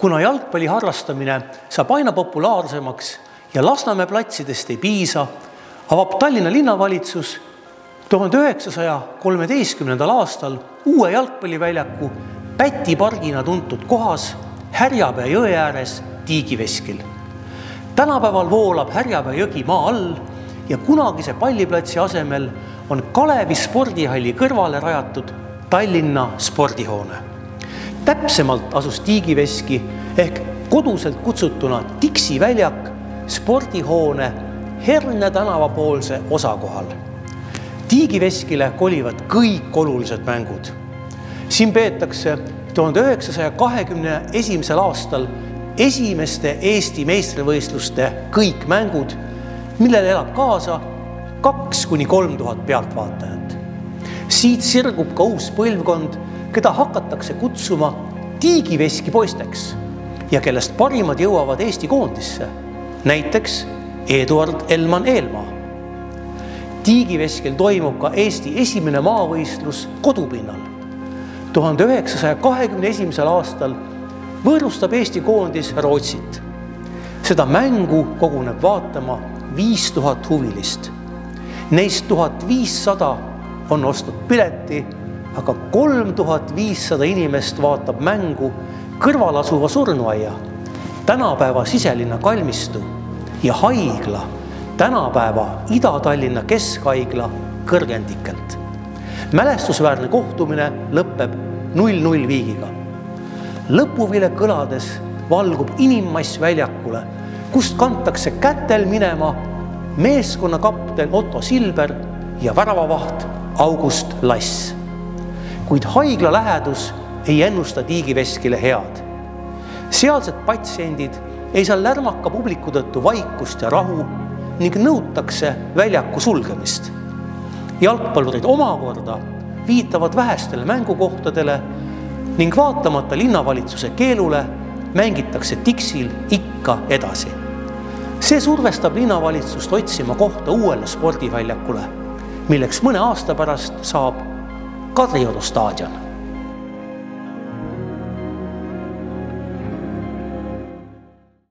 Kuna jalgpalli harrastamine saab aina populaarsemaks ja Lasnamäe platsidest ei piisa, avab Tallinna linnavalitsus 1913. aastal uue jalgpalliväljaku Päti pargina tuntud kohas Härjapea jõe ääres Tiigiveskil. Tänapäeval voolab Härjapea jõgi maa all ja kunagise palliplatsi asemel on Kalevi spordihalli kõrvale rajatud Tallinna spordihoone. Täpsemalt asus Tiigiveski ehk koduselt kutsutuna Tiksi väljak spordihoone Herne tänavapoolse osakohal. Tiigiveskile kolivad kõik olulised mängud. Siin peetakse 1921. aastal esimeste Eesti meistrivõistluste kõik mängud, millele elab kaasa 2000–3000 pealtvaatajat. Siit sirgub ka uus põlvkond, keda hakatakse kutsuma Tiigiveski poisteks ja kellest parimad jõuavad Eesti koondisse, näiteks Eduard Elman Eelmaa. Tiigiveskel toimub ka Eesti esimene maavõistlus kodupinnal. 1921. aastal võõrustab Eesti koondis Rootsit. Seda mängu koguneb vaatama 5000 huvilist. Neist 1500 on ostnud pileti, aga 3500 inimest vaatab mängu kõrval asuva surnuaia, tänapäeva siselinna kalmistu ja haigla, tänapäeva Ida-Tallinna Keskhaigla kõrgendikelt. Mälestusväärne kohtumine lõpeb 0-0 viigiga. Lõpuvile kõlades valgub inimmass väljakule, kust kantakse kätel minema meeskonna kapten Otto Silber ja väravavaht August Lass. Kuid haigla lähedus ei ennusta Tiigiveskile head. Sealsed patsiendid ei saa lärmaka publiku tõttu vaikust ja rahu ning nõutakse väljaku sulgemist. Jalgpallurid omakorda viitavad vähestele mängukohtadele ning vaatamata linnavalitsuse keelule mängitakse Tiksil ikka edasi. See survestab linnavalitsust otsima kohta uuele spordiväljakule, milleks mõne aasta pärast saab Kadrioru staadion.